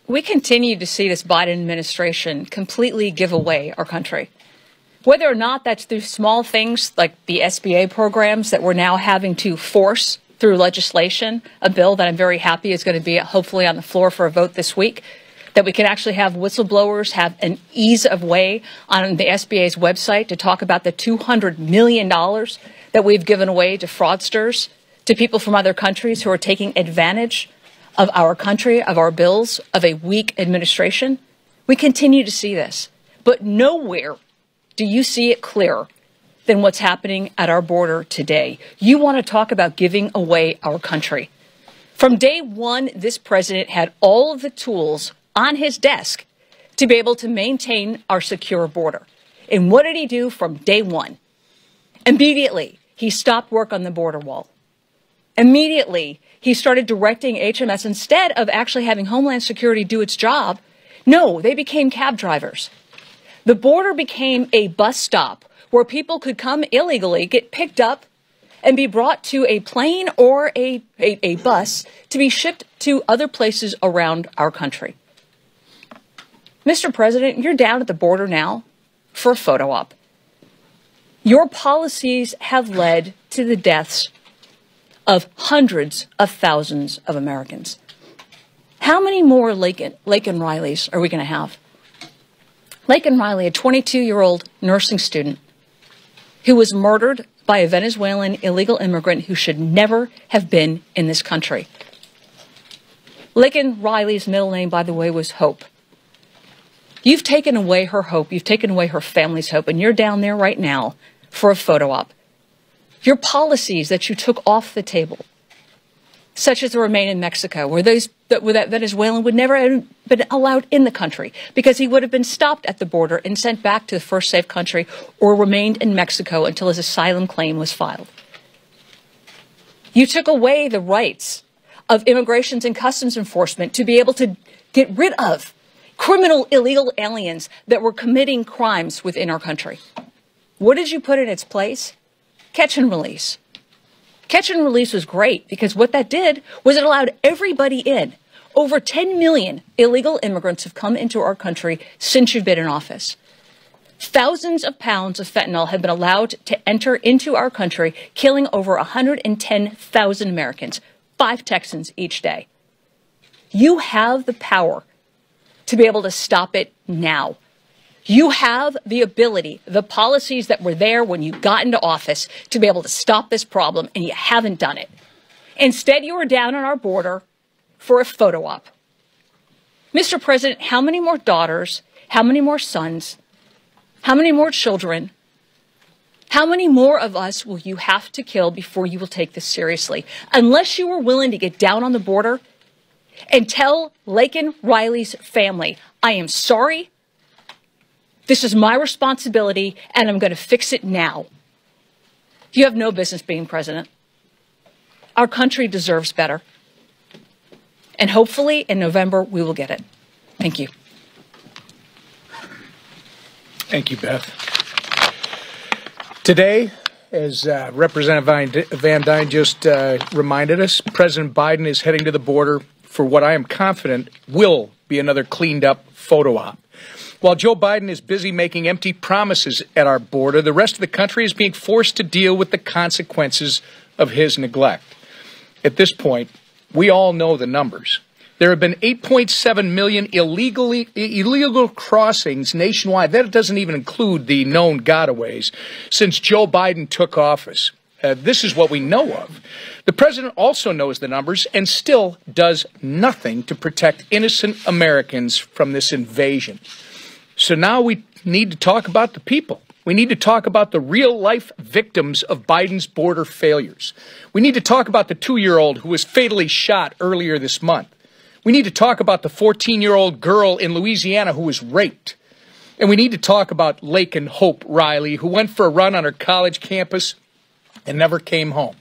we continue to see this Biden administration completely give away our country. Whether or not that's through small things like the SBA programs that we're now having to force through legislation, a bill that I'm very happy is going to be hopefully on the floor for a vote this week, that we can actually have whistleblowers have an ease of way on the SBA's website to talk about the $200 million that we've given away to fraudsters, to people from other countries who are taking advantage of our country, of our bills, of a weak administration. We continue to see this, but nowhere do you see it clearer than what's happening at our border today? You want to talk about giving away our country. From day one, this president had all of the tools on his desk to be able to maintain our secure border. And what did he do from day one? Immediately, he stopped work on the border wall. Immediately, he started directing HMS instead of actually having Homeland Security do its job. No, they became cab drivers. The border became a bus stop where people could come illegally, get picked up, and be brought to a plane or a bus to be shipped to other places around our country. Mr. President, you're down at the border now for a photo op. Your policies have led to the deaths of hundreds of thousands of Americans. How many more Laken Rileys are we going to have? Laken Riley, a 22-year-old nursing student who was murdered by a Venezuelan illegal immigrant who should never have been in this country. Laken Riley's middle name, by the way, was Hope. You've taken away her hope. You've taken away her family's hope, and you're down there right now for a photo op. Your policies that you took off the table, such as the Remain in Mexico, where that Venezuelan would never have been allowed in the country because he would have been stopped at the border and sent back to the first safe country or remained in Mexico until his asylum claim was filed. You took away the rights of Immigration and Customs Enforcement to be able to get rid of criminal illegal aliens that were committing crimes within our country. What did you put in its place? Catch and release. Catch and release was great because what that did was it allowed everybody in. Over 10 million illegal immigrants have come into our country since you've been in office. Thousands of pounds of fentanyl have been allowed to enter into our country, killing over 110,000 Americans, 5 Texans each day. You have the power to be able to stop it now. You have the ability, the policies that were there when you got into office to be able to stop this problem, and you haven't done it. Instead, you are down on our border for a photo op. Mr. President, how many more daughters, how many more sons, how many more children, how many more of us will you have to kill before you will take this seriously? Unless you are willing to get down on the border and tell Laken Riley's family, I am sorry. This is my responsibility, and I'm going to fix it now. You have no business being president. Our country deserves better. And hopefully in November, we will get it. Thank you. Thank you, Beth. Today, as Representative Van Duyne just reminded us, President Biden is heading to the border for what I am confident will be another cleaned up photo op. While Joe Biden is busy making empty promises at our border, the rest of the country is being forced to deal with the consequences of his neglect. At this point, we all know the numbers. There have been 8.7 million illegal crossings nationwide. That doesn't even include the known gotaways since Joe Biden took office. This is what we know of. The president also knows the numbers and still does nothing to protect innocent Americans from this invasion. So now we need to talk about the people. We need to talk about the real-life victims of Biden's border failures. We need to talk about the 2-year-old who was fatally shot earlier this month. We need to talk about the 14-year-old girl in Louisiana who was raped. And we need to talk about Laken Hope Riley, who went for a run on her college campus and never came home.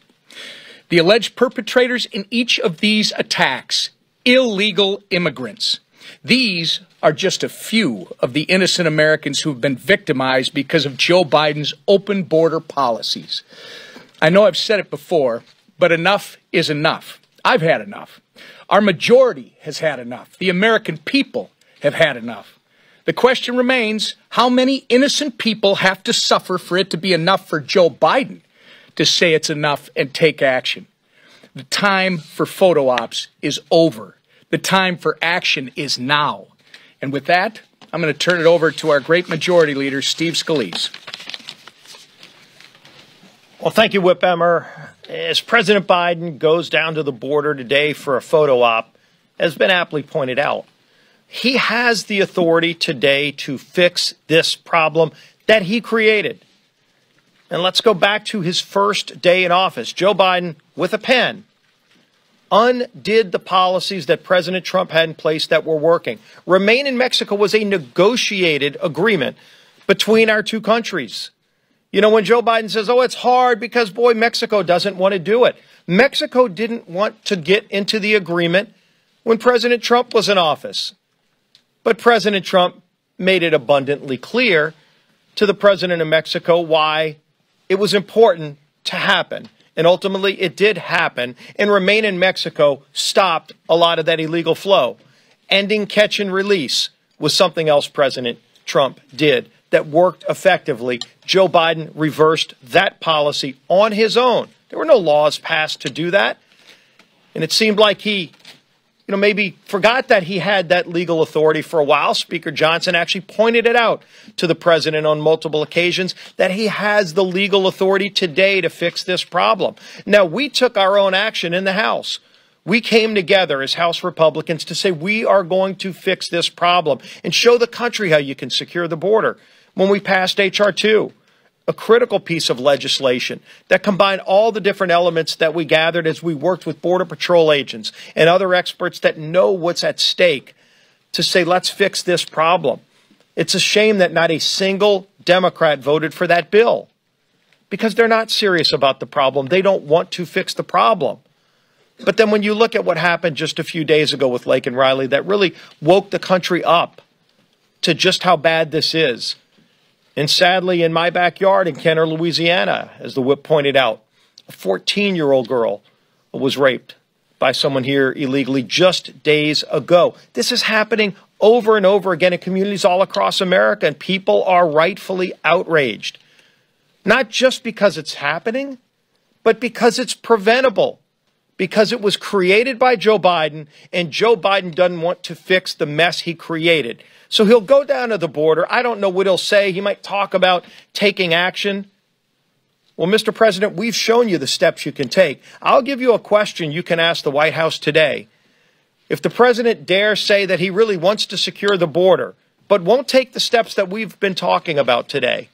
The alleged perpetrators in each of these attacks, illegal immigrants. These are just a few of the innocent Americans who have been victimized because of Joe Biden's open border policies. I know I've said it before, but enough is enough. I've had enough. Our majority has had enough. The American people have had enough. The question remains, how many innocent people have to suffer for it to be enough for Joe Biden to say it's enough and take action? The time for photo ops is over. The time for action is now. And with that, I'm going to turn it over to our great majority leader, Steve Scalise. Well, thank you, Whip Emmer. As President Biden goes down to the border today for a photo op, has been aptly pointed out, he has the authority today to fix this problem that he created. And let's go back to his first day in office. Joe Biden, with a pen, undid the policies that President Trump had in place that were working. Remain in Mexico was a negotiated agreement between our two countries. You know, when Joe Biden says, oh, it's hard because, boy, Mexico doesn't want to do it. Mexico didn't want to get into the agreement when President Trump was in office. But President Trump made it abundantly clear to the president of Mexico why it was important to happen. And ultimately, it did happen. And Remain in Mexico stopped a lot of that illegal flow. Ending catch and release was something else President Trump did that worked effectively. Joe Biden reversed that policy on his own. There were no laws passed to do that. And it seemed like he maybe forgot that he had that legal authority for a while. Speaker Johnson actually pointed it out to the president on multiple occasions that he has the legal authority today to fix this problem. Now, we took our own action in the House. We came together as House Republicans to say we are going to fix this problem and show the country how you can secure the border. When we passed H.R. 2, a critical piece of legislation that combined all the different elements that we gathered as we worked with Border Patrol agents and other experts that know what's at stake to say, let's fix this problem. It's a shame that not a single Democrat voted for that bill because they're not serious about the problem. They don't want to fix the problem. But then when you look at what happened just a few days ago with Lake and Riley, that really woke the country up to just how bad this is. And sadly, in my backyard in Kenner, Louisiana, as the whip pointed out, a 14-year-old girl was raped by someone here illegally just days ago. This is happening over and over again in communities all across America, and people are rightfully outraged. Not just because it's happening, but because it's preventable. Because it was created by Joe Biden, and Joe Biden doesn't want to fix the mess he created. So he'll go down to the border. I don't know what he'll say. He might talk about taking action. Well, Mr. President, we've shown you the steps you can take. I'll give you a question you can ask the White House today. If the president dares say that he really wants to secure the border, but won't take the steps that we've been talking about today,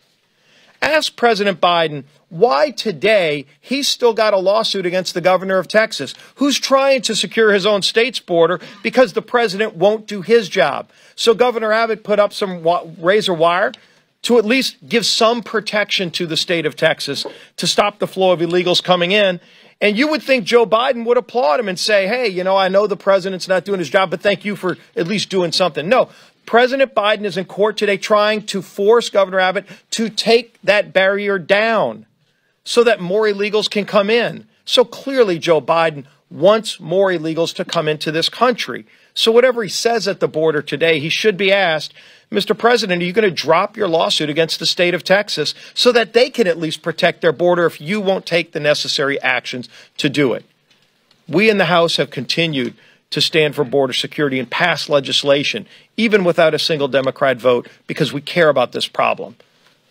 ask President Biden why today he's still got a lawsuit against the governor of Texas, who's trying to secure his own state's border because the president won't do his job. So Governor Abbott put up some razor wire to at least give some protection to the state of Texas to stop the flow of illegals coming in. And you would think Joe Biden would applaud him and say, hey, I know the president's not doing his job, but thank you for at least doing something. No. President Biden is in court today trying to force Governor Abbott to take that barrier down so that more illegals can come in. So clearly Joe Biden wants more illegals to come into this country. So whatever he says at the border today, he should be asked, Mr. President, are you going to drop your lawsuit against the state of Texas so that they can at least protect their border if you won't take the necessary actions to do it? We in the House have continued to stand for border security and pass legislation, even without a single Democrat vote, because we care about this problem.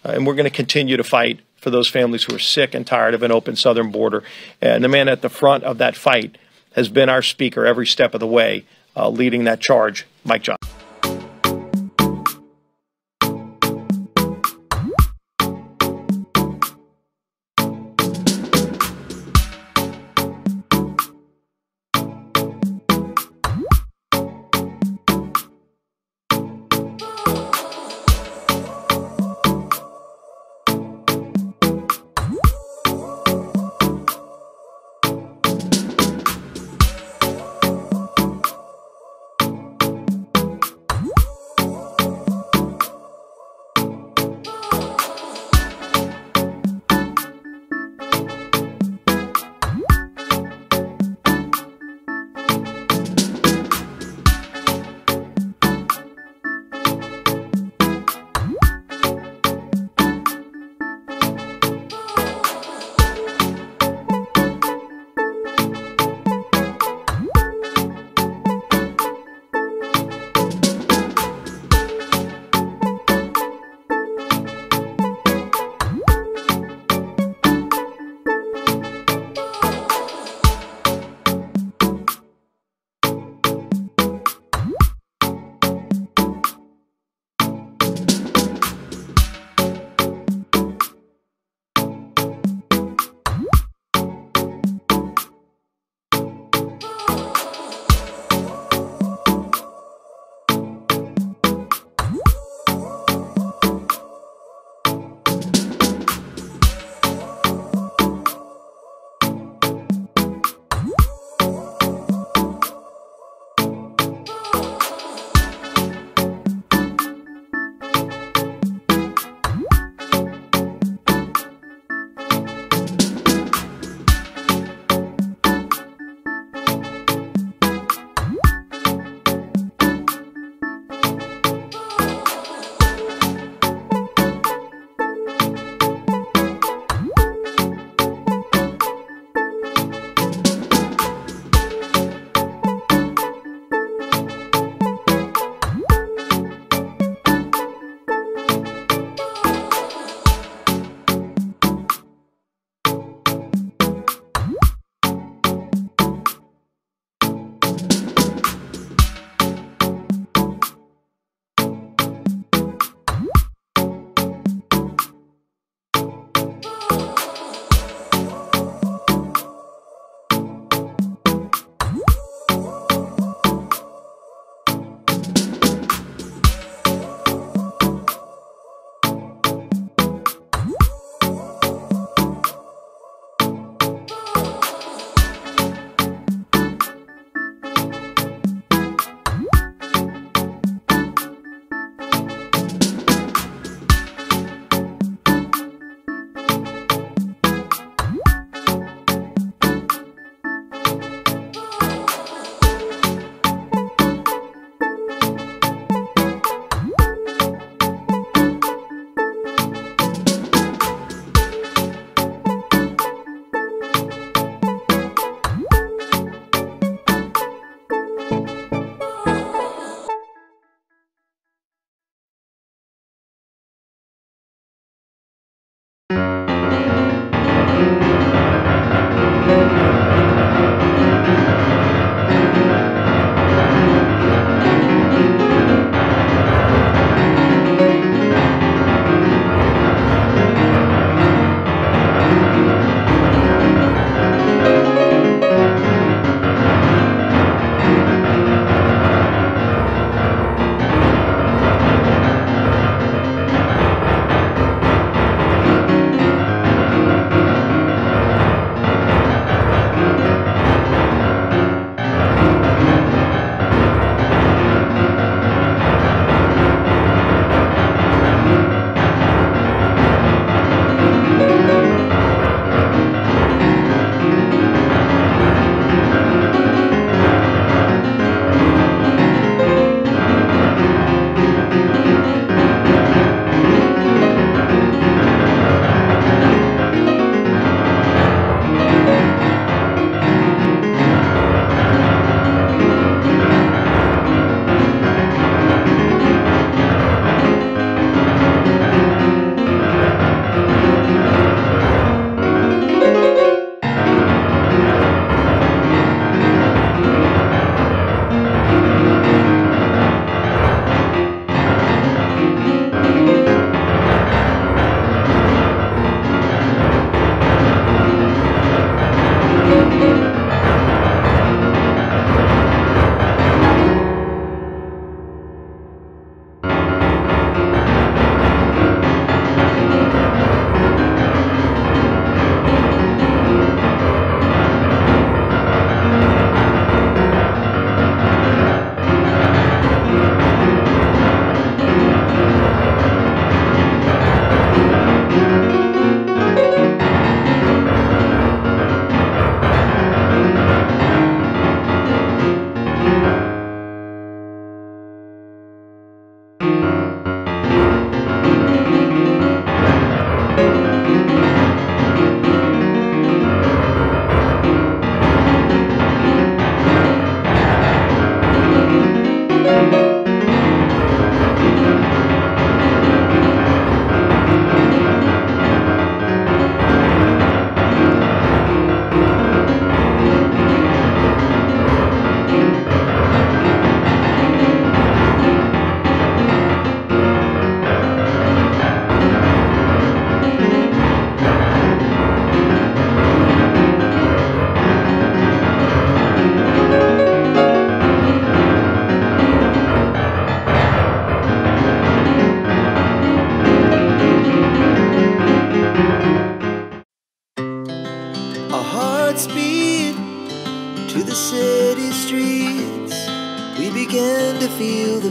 And we're going to continue to fight for those families who are sick and tired of an open southern border. And the man at the front of that fight has been our speaker every step of the way, leading that charge, Mike Johnson.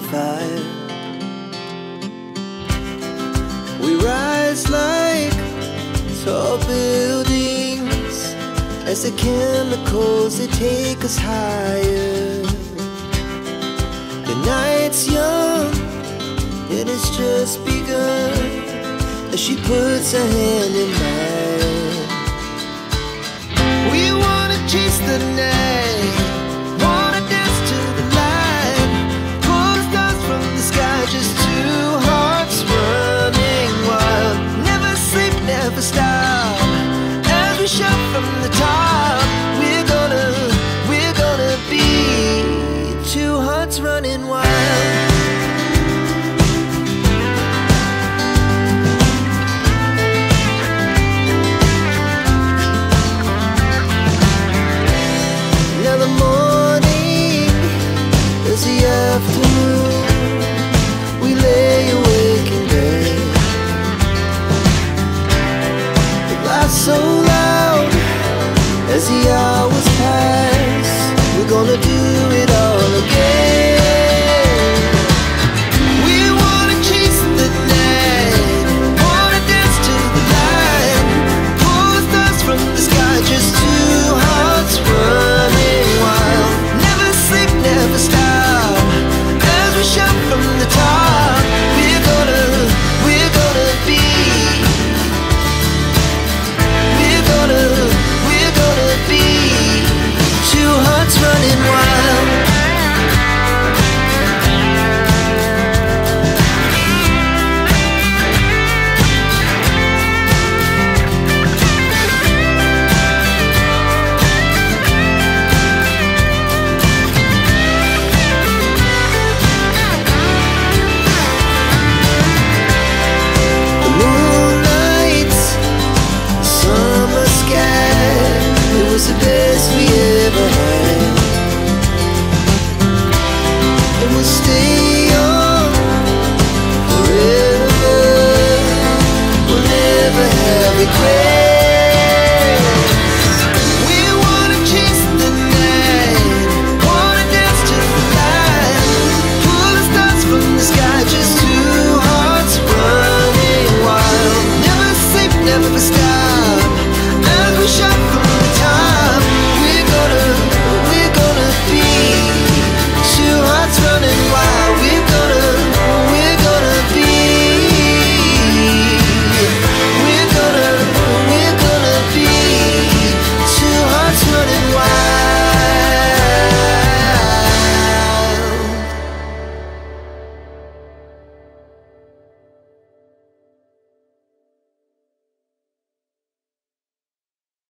the fire. We rise like tall buildings as the chemicals, they take us higher. The night's young, it has just begun as she puts her hand in mine. We wanna chase the night